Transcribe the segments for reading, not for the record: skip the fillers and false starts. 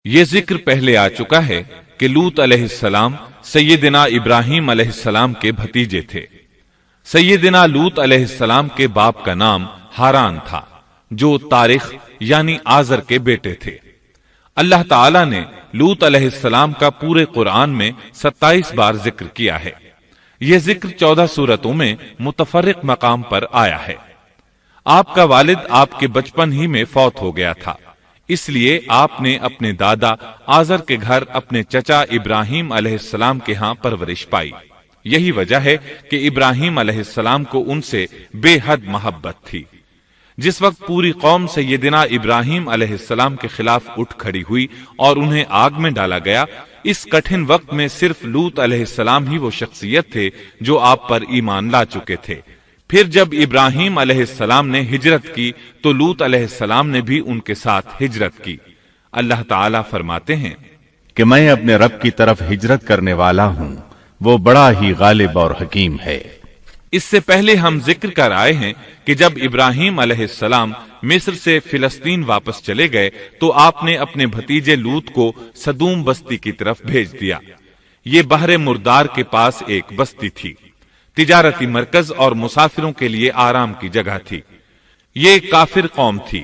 یہ ذکر پہلے آ چکا ہے کہ لوط علیہ السلام سیدنا ابراہیم علیہ السلام کے بھتیجے تھے۔ سیدنا لوط علیہ السلام کے باپ کا نام ہاران تھا، جو تارخ یعنی آزر کے بیٹے تھے۔ اللہ تعالی نے لوط علیہ السلام کا پورے قرآن میں 27 بار ذکر کیا ہے۔ یہ ذکر 14 سورتوں میں متفرق مقام پر آیا ہے۔ آپ کا والد آپ کے بچپن ہی میں فوت ہو گیا تھا، اس لیے آپ نے اپنے دادا آزر کے گھر اپنے چچا ابراہیم علیہ السلام کے ہاں پرورش پائی۔ یہی وجہ ہے کہ ابراہیم علیہ السلام کو ان سے بے حد محبت تھی۔ جس وقت پوری قوم سیدنا ابراہیم علیہ السلام کے خلاف اٹھ کھڑی ہوئی اور انہیں آگ میں ڈالا گیا، اس کٹھن وقت میں صرف لوط علیہ السلام ہی وہ شخصیت تھے جو آپ پر ایمان لا چکے تھے۔ پھر جب ابراہیم علیہ السلام نے ہجرت کی تو لوط علیہ السلام نے بھی ان کے ساتھ ہجرت کی۔ اللہ تعالیٰ فرماتے ہیں کہ میں اپنے رب کی طرف ہجرت کرنے والا ہوں، وہ بڑا ہی غالب اور حکیم ہے۔ اس سے پہلے ہم ذکر کر آئے ہیں کہ جب ابراہیم علیہ السلام مصر سے فلسطین واپس چلے گئے تو آپ نے اپنے بھتیجے لوط کو سدوم بستی کی طرف بھیج دیا۔ یہ بحر مردار کے پاس ایک بستی تھی، تجارتی مرکز اور مسافروں کے لیے آرام کی جگہ تھی۔ یہ کافر قوم تھی،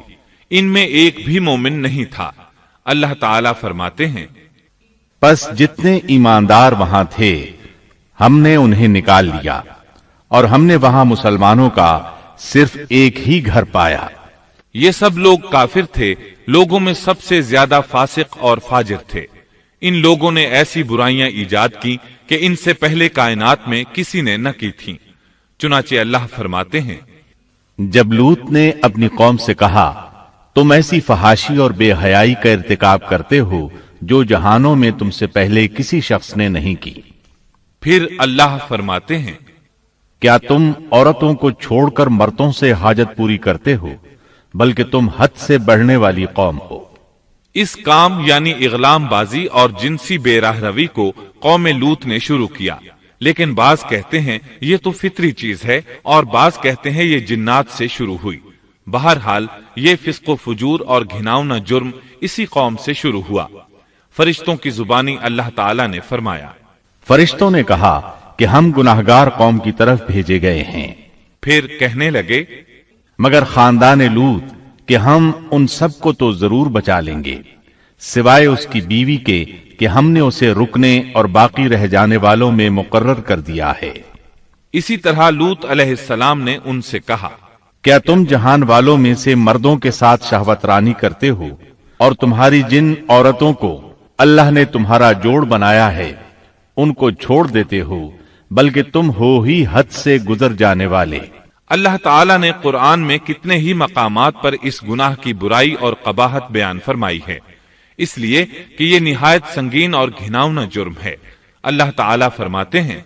ان میں ایک بھی مومن نہیں تھا۔ اللہ تعالیٰ فرماتے ہیں پس جتنے ایماندار وہاں تھے ہم نے انہیں نکال لیا، اور ہم نے وہاں مسلمانوں کا صرف ایک ہی گھر پایا۔ یہ سب لوگ کافر تھے، لوگوں میں سب سے زیادہ فاسق اور فاجر تھے۔ ان لوگوں نے ایسی برائیاں ایجاد کی کہ ان سے پہلے کائنات میں کسی نے نہ کی تھیں۔ چنانچہ اللہ فرماتے ہیں جب لوط نے اپنی قوم سے کہا تم ایسی فحاشی اور بے حیائی کا ارتکاب کرتے ہو جو جہانوں میں تم سے پہلے کسی شخص نے نہیں کی۔ پھر اللہ فرماتے ہیں کیا تم عورتوں کو چھوڑ کر مردوں سے حاجت پوری کرتے ہو، بلکہ تم حد سے بڑھنے والی قوم ہو۔ اس کام یعنی اغلام بازی اور جنسی بے راہ روی کو قوم لوط نے شروع کیا، لیکن بعض کہتے ہیں یہ تو فطری چیز ہے اور بعض کہتے ہیں یہ جنات سے شروع ہوئی۔ بہرحال یہ فسق و فجور اور گھناؤنا جرم اسی قوم سے شروع ہوا۔ فرشتوں کی زبانی اللہ تعالی نے فرمایا فرشتوں نے کہا کہ ہم گناہگار قوم کی طرف بھیجے گئے ہیں۔ پھر کہنے لگے مگر خاندان لوط کہ ہم ان سب کو تو ضرور بچا لیں گے، سوائے اس کی بیوی کے کہ ہم نے اسے رکنے اور باقی رہ جانے والوں میں مقرر کر دیا ہے۔ اسی طرح لوط علیہ السلام نے ان سے کہا کیا تم جہان والوں میں سے مردوں کے ساتھ شہوت رانی کرتے ہو، اور تمہاری جن عورتوں کو اللہ نے تمہارا جوڑ بنایا ہے ان کو چھوڑ دیتے ہو، بلکہ تم ہو ہی حد سے گزر جانے والے۔ اللہ تعالیٰ نے قرآن میں کتنے ہی مقامات پر اس گناہ کی برائی اور قباحت بیان فرمائی ہے، اس لیے کہ یہ نہایت سنگین اور گھناؤنا جرم ہے۔ اللہ تعالیٰ فرماتے ہیں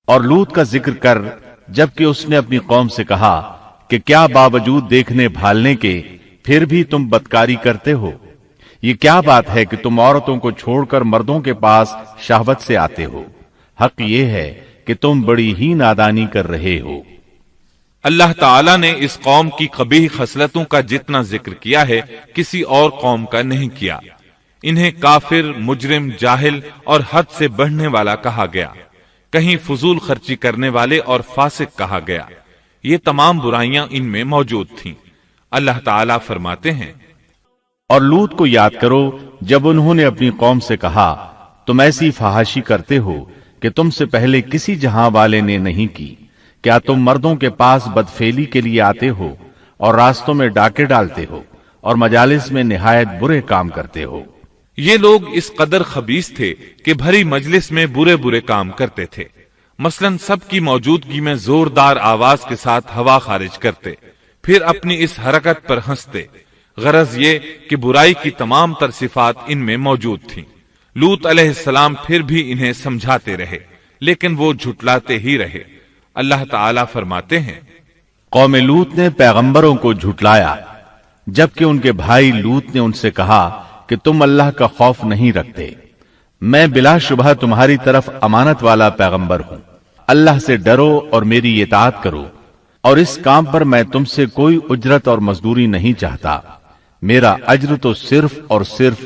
اور لوط کا ذکر کر جبکہ اس نے اپنی قوم سے کہا کہ کیا باوجود دیکھنے بھالنے کے پھر بھی تم بدکاری کرتے ہو؟ یہ کیا بات ہے کہ تم عورتوں کو چھوڑ کر مردوں کے پاس شہوت سے آتے ہو؟ حق یہ ہے کہ تم بڑی ہی نادانی کر رہے ہو۔ اللہ تعالیٰ نے اس قوم کی قبیح خصلتوں کا جتنا ذکر کیا ہے کسی اور قوم کا نہیں کیا۔ انہیں کافر، مجرم، جاہل اور حد سے بڑھنے والا کہا گیا، کہیں فضول خرچی کرنے والے اور فاسق کہا گیا۔ یہ تمام برائیاں ان میں موجود تھیں۔ اللہ تعالیٰ فرماتے ہیں اور لوط کو یاد کرو جب انہوں نے اپنی قوم سے کہا تم ایسی فحاشی کرتے ہو کہ تم سے پہلے کسی جہاں والے نے نہیں کی۔ کیا تم مردوں کے پاس بدفعلی کے لیے آتے ہو اور راستوں میں ڈاکے ڈالتے ہو اور مجالس میں نہایت برے کام کرتے ہو؟ یہ لوگ اس قدر خبیث تھے کہ بھری مجلس میں برے برے کام کرتے تھے۔ مثلا سب کی موجودگی میں زوردار آواز کے ساتھ ہوا خارج کرتے، پھر اپنی اس حرکت پر ہنستے۔ غرض یہ کہ برائی کی تمام تر صفات ان میں موجود تھیں۔ لوط علیہ السلام پھر بھی انہیں سمجھاتے رہے، لیکن وہ جھٹلاتے ہی رہے۔ اللہ تعالیٰ فرماتے ہیں قوم لوط نے پیغمبروں کو جھٹلایا، جبکہ ان کے بھائی لوط نے ان سے کہا کہ تم اللہ کا خوف نہیں رکھتے۔ میں بلا شبہ تمہاری طرف امانت والا پیغمبر ہوں، اللہ سے ڈرو اور میری اطاعت کرو، اور اس کام پر میں تم سے کوئی اجرت اور مزدوری نہیں چاہتا۔ میرا اجر تو صرف اور صرف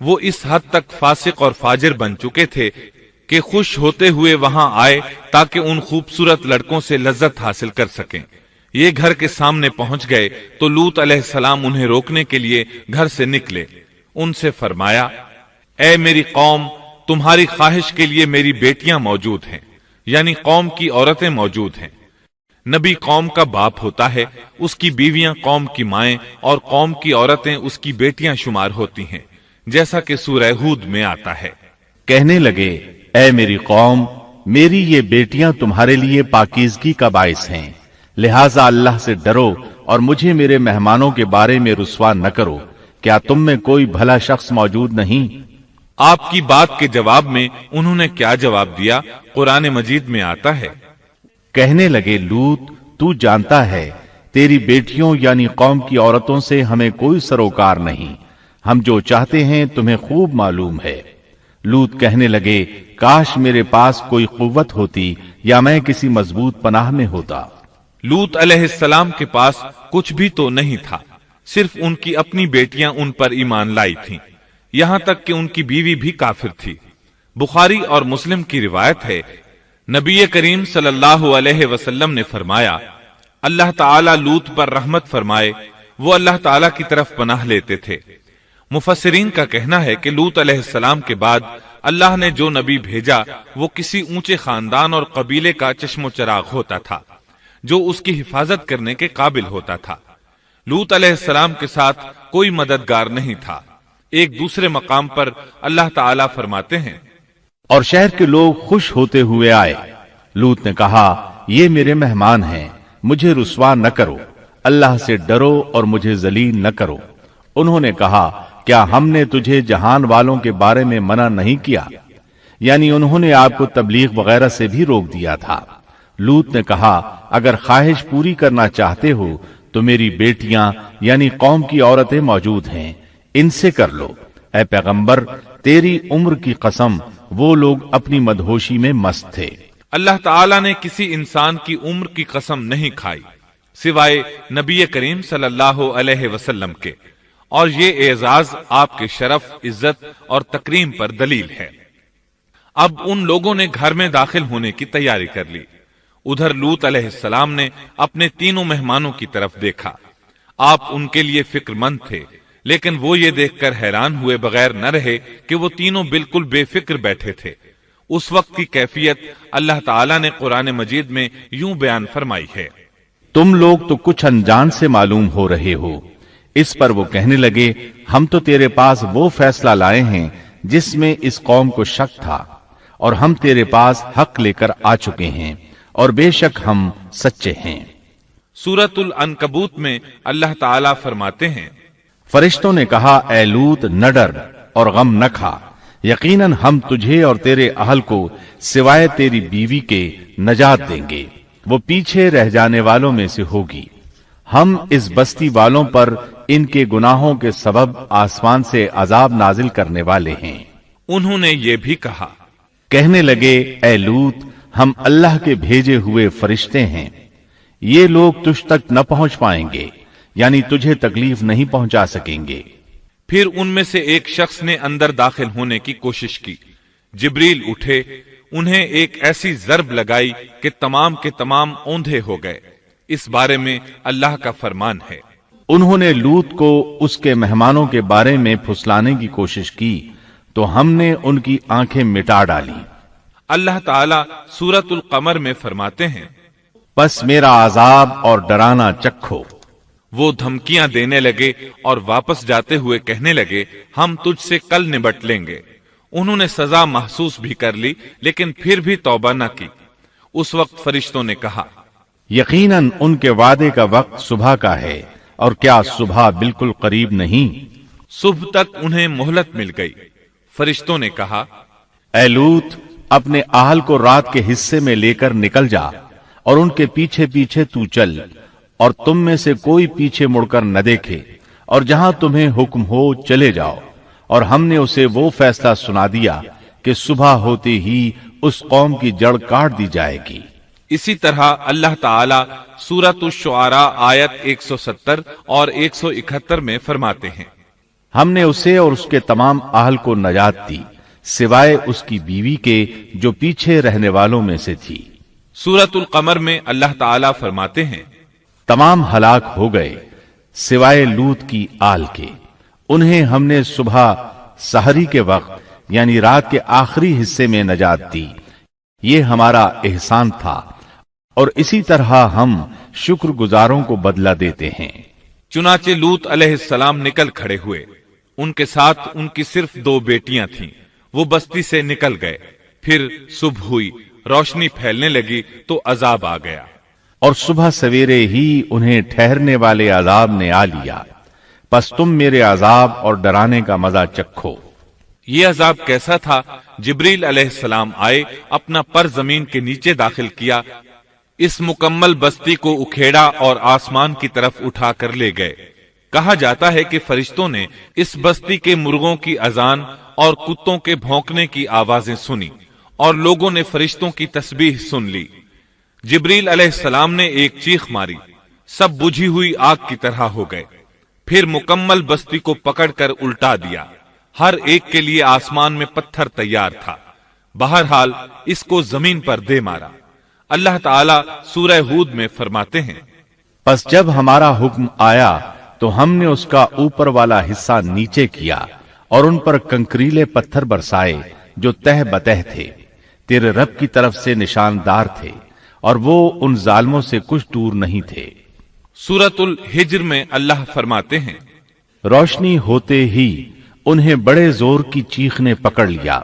وہ اس حد تک فاسق اور فاجر بن چکے تھے کہ خوش ہوتے ہوئے وہاں آئے تاکہ ان خوبصورت لڑکوں سے لذت حاصل کر سکیں۔ یہ گھر کے سامنے پہنچ گئے تو لوط علیہ السلام انہیں روکنے کے لیے گھر سے نکلے۔ ان سے فرمایا، اے میری قوم، تمہاری خواہش کے لیے میری بیٹیاں موجود ہیں، یعنی قوم کی عورتیں موجود ہیں۔ نبی قوم کا باپ ہوتا ہے، اس کی بیویاں قوم کی مائیں اور قوم کی عورتیں اس کی بیٹیاں شمار ہوتی ہیں، جیسا کہ سورہ ہود میں آتا ہے۔ کہنے لگے، اے میری قوم، میری یہ بیٹیاں تمہارے لیے پاکیزگی کا باعث ہیں، لہذا اللہ سے ڈرو اور مجھے میرے مہمانوں کے بارے میں رسوا نہ کرو۔ کیا تم میں کوئی بھلا شخص موجود نہیں؟ آپ کی بات کے جواب میں انہوں نے کیا جواب دیا؟ قرآن مجید میں آتا ہے، کہنے لگے، لوط، تو جانتا ہے تیری بیٹیوں یعنی قوم کی عورتوں سے ہمیں کوئی سروکار نہیں، ہم جو چاہتے ہیں تمہیں خوب معلوم ہے۔ لوط کہنے لگے، کاش میرے پاس کوئی قوت ہوتی یا میں کسی مضبوط پناہ میں ہوتا۔ لوط علیہ السلام کے پاس کچھ بھی تو نہیں تھا، صرف ان کی اپنی بیٹیاں ان پر ایمان لائی تھیں، یہاں تک کہ ان کی بیوی بھی کافر تھی۔ بخاری اور مسلم کی روایت ہے، نبی کریم صلی اللہ علیہ وسلم نے فرمایا، اللہ تعالی لوط پر رحمت فرمائے، وہ اللہ تعالی کی طرف پناہ لیتے تھے۔ مفسرین کا کہنا ہے کہ لوط علیہ السلام کے بعد اللہ نے جو نبی بھیجا وہ کسی اونچے خاندان اور قبیلے کا چشم و چراغ ہوتا تھا، جو اس کی حفاظت کرنے کے قابل ہوتا تھا۔ لوط علیہ السلام کے ساتھ کوئی مددگار نہیں تھا۔ ایک دوسرے مقام پر اللہ تعالی فرماتے ہیں، اور شہر کے لوگ خوش ہوتے ہوئے آئے۔ لوط نے کہا، یہ میرے مہمان ہیں، مجھے رسوا نہ کرو، اللہ سے ڈرو اور مجھے ذلیل نہ کرو۔ انہوں نے کہا، کیا ہم نے تجھے جہان والوں کے بارے میں منع نہیں کیا؟ یعنی انہوں نے آپ کو تبلیغ وغیرہ سے بھی روک دیا تھا۔ لوط نے کہا، اگر خواہش پوری کرنا چاہتے ہو تو میری بیٹیاں یعنی قوم کی عورتیں موجود ہیں، ان سے کر لو۔ اے پیغمبر، تیری عمر کی قسم، وہ لوگ اپنی مدہوشی میں مست تھے۔ اللہ تعالیٰ نے کسی انسان کی عمر کی قسم نہیں کھائی سوائے نبی کریم صلی اللہ علیہ وسلم کے، اور یہ اعزاز آپ کے شرف، عزت اور تکریم پر دلیل ہے۔ اب ان لوگوں نے گھر میں داخل ہونے کی تیاری کر لی۔ ادھر لوط علیہ السلام نے اپنے تینوں مہمانوں کی طرف دیکھا۔ آپ ان کے لیے فکر مند تھے، لیکن وہ یہ دیکھ کر حیران ہوئے بغیر نہ رہے کہ وہ تینوں بالکل بے فکر بیٹھے تھے۔ اس وقت کی کیفیت اللہ تعالیٰ نے قرآن مجید میں یوں بیان فرمائی ہے، تم لوگ تو کچھ انجان سے معلوم ہو رہے ہو۔ اس پر وہ کہنے لگے، ہم تو تیرے پاس وہ فیصلہ لائے ہیں جس میں اس قوم کو شک تھا، اور ہم تیرے پاس حق لے کر آ چکے ہیں، اور بے شک ہم سچے ہیں۔ سورۃ العنکبوت میں اللہ تعالیٰ فرماتے ہیں، فرشتوں نے کہا، اے لوط، نہ ڈر اور غم نہ کھا، یقیناً ہم تجھے اور تیرے اہل کو سوائے تیری بیوی کے نجات دیں گے، وہ پیچھے رہ جانے والوں میں سے ہوگی۔ ہم اس بستی والوں پر ان کے گناہوں کے سبب آسمان سے عذاب نازل کرنے والے ہیں۔ انہوں نے یہ بھی کہا، کہنے لگے، اے لوط، ہم اللہ کے بھیجے ہوئے فرشتے ہیں، یہ لوگ تجھ تک نہ پہنچ پائیں گے، یعنی تجھے تکلیف نہیں پہنچا سکیں گے۔ پھر ان میں سے ایک شخص نے اندر داخل ہونے کی کوشش کی۔ جبریل اٹھے، انہیں ایک ایسی ضرب لگائی کہ تمام کے تمام اوندھے ہو گئے۔ اس بارے میں اللہ کا فرمان ہے، انہوں نے لوط کو اس کے مہمانوں کے بارے میں پھسلانے کی کوشش کی تو ہم نے ان کی آنکھیں مٹا ڈالی۔ اللہ تعالیٰ سورۃ القمر میں فرماتے ہیں، پس میرا عذاب اور ڈرانا چکھو۔ وہ دھمکیاں دینے لگے اور واپس جاتے ہوئے کہنے لگے، ہم تجھ سے کل نبٹ لیں گے۔ انہوں نے سزا محسوس بھی کر لی، لیکن پھر بھی توبہ نہ کی۔ اس وقت فرشتوں نے کہا، یقیناً ان کے وعدے کا وقت صبح کا ہے، اور کیا صبح بالکل قریب نہیں؟ صبح تک انہیں مہلت مل گئی۔ فرشتوں نے کہا، اے لوط، اپنے اہل کو رات کے حصے میں لے کر نکل جا، اور ان کے پیچھے پیچھے تو چل، اور تم میں سے کوئی پیچھے مڑ کر نہ دیکھے، اور جہاں تمہیں حکم ہو چلے جاؤ۔ اور ہم نے اسے وہ فیصلہ سنا دیا کہ صبح ہوتے ہی اس قوم کی جڑ کاٹ دی جائے گی۔ اسی طرح اللہ تعالیٰ سورۃ الشعراء آیت 170 اور 171 میں فرماتے ہیں، ہم نے اسے اور اس کے تمام اہل کو نجات دی سوائے اس کی بیوی کے جو پیچھے رہنے والوں میں سے تھی۔ سورۃ القمر میں اللہ تعالیٰ فرماتے ہیں، تمام ہلاک ہو گئے سوائے لوط کی آل کے، انہیں ہم نے صبح سحری کے وقت یعنی رات کے آخری حصے میں نجات دی، یہ ہمارا احسان تھا اور اسی طرح ہم شکر گزاروں کو بدلہ دیتے ہیں۔ چنانچہ لوط علیہ السلام نکل کھڑے ہوئے، ان کے ساتھ ان کی صرف 2 بیٹیاں تھیں، وہ بستی سے نکل گئے، پھر صبح ہوئی، روشنی پھیلنے لگی تو عذاب آ گیا، اور صبح سویرے ہی انہیں ٹھہرنے والے عذاب نے آ لیا، پس تم میرے عذاب اور ڈرانے کا مزہ چکھو۔ یہ عذاب کیسا تھا؟ جبریل علیہ السلام آئے، اپنا پر زمین کے نیچے داخل کیا، اس مکمل بستی کو اکھیڑا اور آسمان کی طرف اٹھا کر لے گئے۔ کہا جاتا ہے کہ فرشتوں نے اس بستی کے مرغوں کی اذان اور کتوں کے بھونکنے کی آوازیں سنی، اور لوگوں نے فرشتوں کی تسبیح سن لی۔ جبریل علیہ السلام نے ایک چیخ ماری، سب بجھی ہوئی آگ کی طرح ہو گئے، پھر مکمل بستی کو پکڑ کر الٹا دیا، ہر ایک کے لیے آسمان میں پتھر تیار تھا، بہرحال اس کو زمین پر دے مارا۔ اللہ تعالیٰ سورہ ہود میں فرماتے ہیں، پس جب ہمارا حکم آیا تو ہم نے اس کا اوپر والا حصہ نیچے کیا اور ان پر کنکریلے پتھر برسائے جو تہ بتہ تھے، تیرے رب کی طرف سے نشاندار تھے، اور وہ ان ظالموں سے کچھ دور نہیں تھے۔ سورۃ الحجر میں اللہ فرماتے ہیں، روشنی ہوتے ہی انہیں بڑے زور کی چیخ نے پکڑ لیا،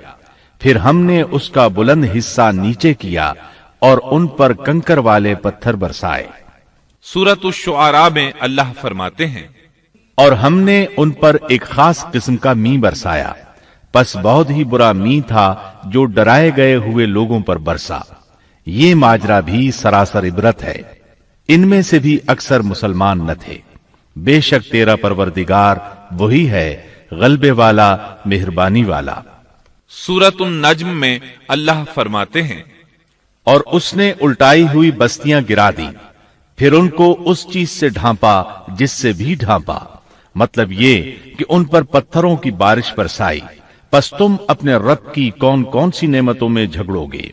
پھر ہم نے اس کا بلند حصہ نیچے کیا اور ان پر کنکر والے پتھر برسائے۔ سورۃ الشعراء میں اللہ فرماتے ہیں، اور ہم نے ان پر ایک خاص قسم کا می برسایا، پس بہت ہی برا می تھا جو ڈرائے گئے ہوئے لوگوں پر برسا۔ یہ ماجرا بھی سراسر عبرت ہے، ان میں سے بھی اکثر مسلمان نہ تھے۔ بے شک تیرا پروردگار وہی ہے غلبے والا، مہربانی والا۔ سورۃ النجم میں اللہ فرماتے ہیں، اور اس نے الٹائی ہوئی بستیاں گرا دی، پھر ان کو اس چیز سے ڈھانپا جس سے بھی ڈھانپا، مطلب یہ کہ ان پر پتھروں کی بارش برسائی۔ پس تم اپنے رب کی کون کون سی نعمتوں میں جھگڑو گے؟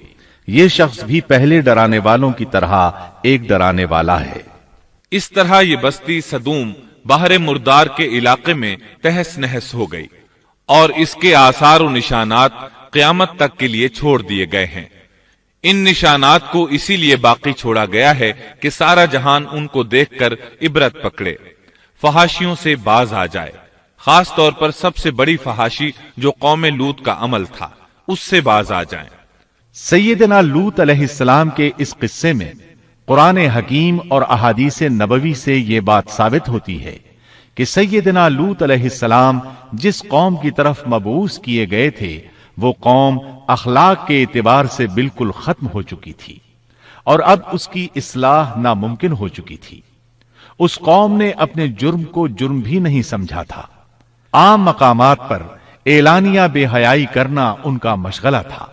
یہ شخص بھی پہلے ڈرانے والوں کی طرح ایک ڈرانے والا ہے۔ اس طرح یہ بستی سدوم باہر مردار کے علاقے میں تہس نہس ہو گئی، اور اس کے آثار و نشانات قیامت تک کے لیے چھوڑ دیے گئے ہیں۔ ان نشانات کو اسی لیے باقی چھوڑا گیا ہے کہ سارا جہان ان کو دیکھ کر عبرت پکڑے، فحاشیوں سے باز آ جائے، خاص طور پر سب سے بڑی فحاشی جو قوم لوط کا عمل تھا اس سے باز آ جائیں۔ سیدنا لوط علیہ السلام کے اس قصے میں قرآن حکیم اور احادیث نبوی سے یہ بات ثابت ہوتی ہے کہ سیدنا لوط علیہ السلام جس قوم کی طرف مبعوث کیے گئے تھے وہ قوم اخلاق کے اعتبار سے بالکل ختم ہو چکی تھی، اور اب اس کی اصلاح ناممکن ہو چکی تھی۔ اس قوم نے اپنے جرم کو جرم بھی نہیں سمجھا تھا، عام مقامات پر اعلانیہ بے حیائی کرنا ان کا مشغلہ تھا۔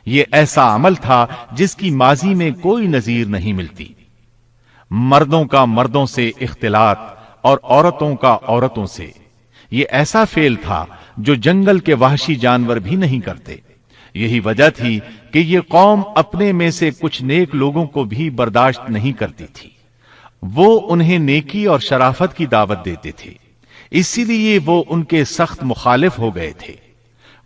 یہ ایسا عمل تھا جس کی ماضی میں کوئی نظیر نہیں ملتی۔ مردوں کا مردوں سے اختلاط اور عورتوں کا عورتوں سے، یہ ایسا فعل تھا جو جنگل کے وحشی جانور بھی نہیں کرتے۔ یہی وجہ تھی کہ یہ قوم اپنے میں سے کچھ نیک لوگوں کو بھی برداشت نہیں کرتی تھی، وہ انہیں نیکی اور شرافت کی دعوت دیتے تھے، اسی لیے وہ ان کے سخت مخالف ہو گئے تھے۔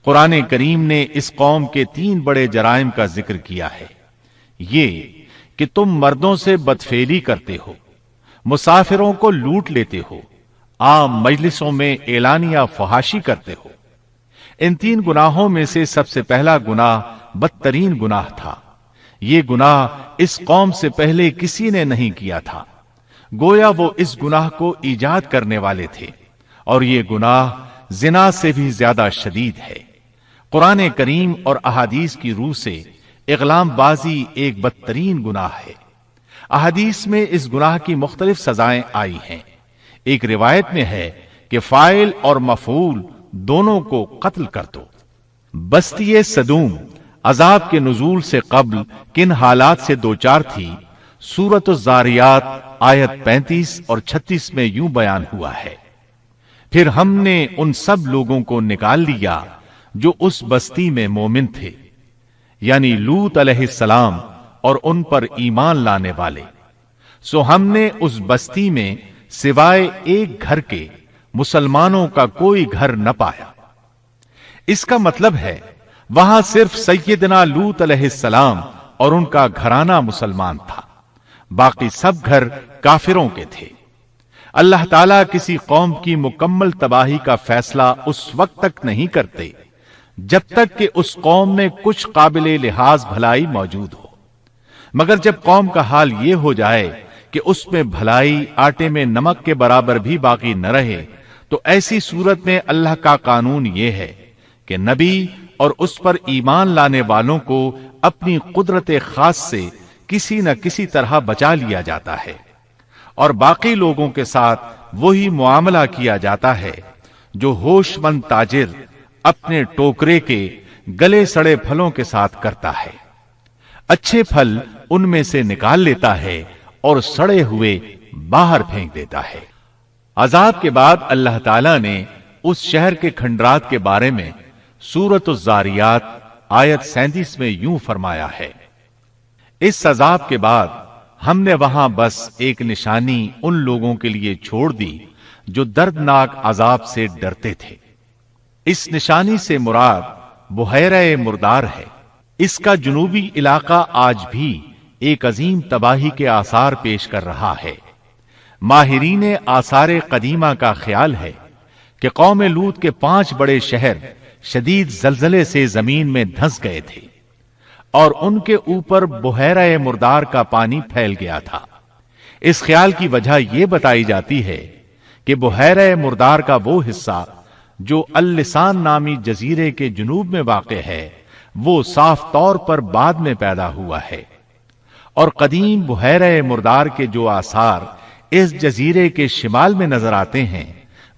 قرآن کریم نے اس قوم کے 3 بڑے جرائم کا ذکر کیا ہے، یہ کہ تم مردوں سے بدفعلی کرتے ہو، مسافروں کو لوٹ لیتے ہو، عام مجلسوں میں اعلانیہ فحاشی کرتے ہو۔ ان 3 گناہوں میں سے سب سے پہلا گناہ بدترین گناہ تھا۔ یہ گناہ اس قوم سے پہلے کسی نے نہیں کیا تھا، گویا وہ اس گناہ کو ایجاد کرنے والے تھے، اور یہ گناہ زنا سے بھی زیادہ شدید ہے۔ قرآن کریم اور احادیث کی روح سے اغلام بازی ایک بدترین گناہ ہے۔ احادیث میں اس گناہ کی مختلف سزائیں آئی ہیں۔ ایک روایت میں ہے کہ فاعل اور مفعول دونوں کو قتل کر دو۔ بستی سدوم عذاب کے نزول سے قبل کن حالات سے دوچار تھی، سورۃ الزاریات آیت 35 اور 36 میں یوں بیان ہوا ہے، پھر ہم نے ان سب لوگوں کو نکال لیا جو اس بستی میں مومن تھے، یعنی لوط علیہ السلام اور ان پر ایمان لانے والے، سو ہم نے اس بستی میں سوائے ایک گھر کے مسلمانوں کا کوئی گھر نہ پایا۔ اس کا مطلب ہے وہاں صرف سیدنا لوط علیہ السلام اور ان کا گھرانہ مسلمان تھا، باقی سب گھر کافروں کے تھے۔ اللہ تعالیٰ کسی قوم کی مکمل تباہی کا فیصلہ اس وقت تک نہیں کرتے جب تک کہ اس قوم میں کچھ قابل لحاظ بھلائی موجود ہو، مگر جب قوم کا حال یہ ہو جائے کہ اس میں بھلائی آٹے میں نمک کے برابر بھی باقی نہ رہے، تو ایسی صورت میں اللہ کا قانون یہ ہے کہ نبی اور اس پر ایمان لانے والوں کو اپنی قدرت خاص سے کسی نہ کسی طرح بچا لیا جاتا ہے، اور باقی لوگوں کے ساتھ وہی معاملہ کیا جاتا ہے جو ہوش مند تاجر اپنے ٹوکرے کے گلے سڑے پھلوں کے ساتھ کرتا ہے۔ اچھے پھل ان میں سے نکال لیتا ہے اور سڑے ہوئے باہر پھینک دیتا ہے۔ عذاب کے بعد اللہ تعالیٰ نے اس شہر کے کھنڈرات کے بارے میں سورۃ الزاریات آیت 37 میں یوں فرمایا ہے، اس عذاب کے بعد ہم نے وہاں بس ایک نشانی ان لوگوں کے لیے چھوڑ دی جو دردناک عذاب سے ڈرتے تھے۔ اس نشانی سے مراد بحیرہ مردار ہے۔ اس کا جنوبی علاقہ آج بھی ایک عظیم تباہی کے آثار پیش کر رہا ہے۔ ماہرین آثار قدیمہ کا خیال ہے کہ قوم لوط کے 5 بڑے شہر شدید زلزلے سے زمین میں دھنس گئے تھے اور ان کے اوپر بحیرہ مردار کا پانی پھیل گیا تھا۔ اس خیال کی وجہ یہ بتائی جاتی ہے کہ بحیرہ مردار کا وہ حصہ جو اللسان نامی جزیرے کے جنوب میں واقع ہے وہ صاف طور پر بعد میں پیدا ہوا ہے، اور قدیم بحیرہ مردار کے جو آثار اس جزیرے کے شمال میں نظر آتے ہیں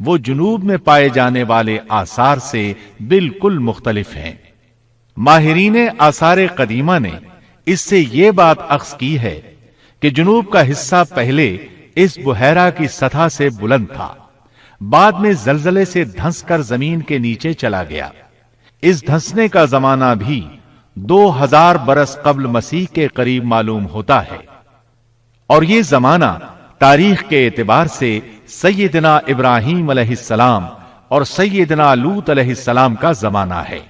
وہ جنوب میں پائے جانے والے آثار سے بالکل مختلف ہیں۔ ماہرین آثار قدیمہ نے اس سے یہ بات اخذ کی ہے کہ جنوب کا حصہ پہلے اس بحیرہ کی سطح سے بلند تھا، بعد میں زلزلے سے دھنس کر زمین کے نیچے چلا گیا۔ اس دھنسنے کا زمانہ بھی 2000 برس قبل مسیح کے قریب معلوم ہوتا ہے، اور یہ زمانہ تاریخ کے اعتبار سے سیدنا ابراہیم علیہ السلام اور سیدنا لوط علیہ السلام کا زمانہ ہے۔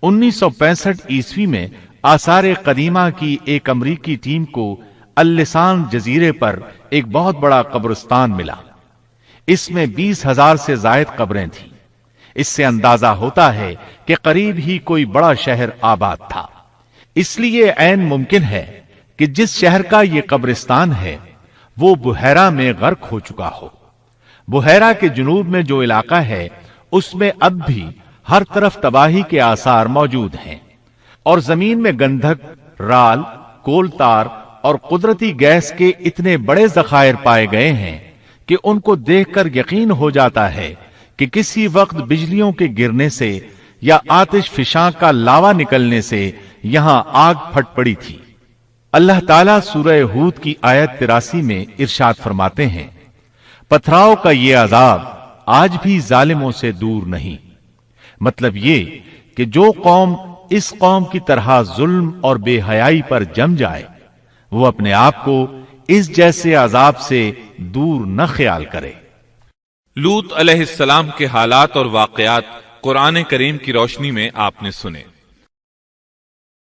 1965 عیسوی میں آثار قدیمہ کی ایک امریکی ٹیم کو اللسان جزیرے پر ایک بہت بڑا قبرستان ملا۔ اس میں 20,000 سے زائد قبریں تھیں۔ اس سے اندازہ ہوتا ہے کہ قریب ہی کوئی بڑا شہر آباد تھا۔ اس لیے عین ممکن ہے کہ جس شہر کا یہ قبرستان ہے وہ بحیرہ میں غرق ہو چکا ہو۔ بحیرہ کے جنوب میں جو علاقہ ہے اس میں اب بھی ہر طرف تباہی کے آثار موجود ہیں، اور زمین میں گندھک، رال، کول تار اور قدرتی گیس کے اتنے بڑے ذخائر پائے گئے ہیں کہ ان کو دیکھ کر یقین ہو جاتا ہے کہ کسی وقت بجلیوں کے گرنے سے یا آتش فشاں کا لاوا نکلنے سے یہاں آگ پھٹ پڑی تھی۔ اللہ تعالیٰ سورہ ہود کی آیت 83 میں ارشاد فرماتے ہیں، پتھراؤ کا یہ عذاب آج بھی ظالموں سے دور نہیں۔ مطلب یہ کہ جو قوم اس قوم کی طرح ظلم اور بے حیائی پر جم جائے وہ اپنے آپ کو اس جیسے عذاب سے دور نہ خیال کرے۔ لوط علیہ السلام کے حالات اور واقعات قرآن کریم کی روشنی میں آپ نے سنے۔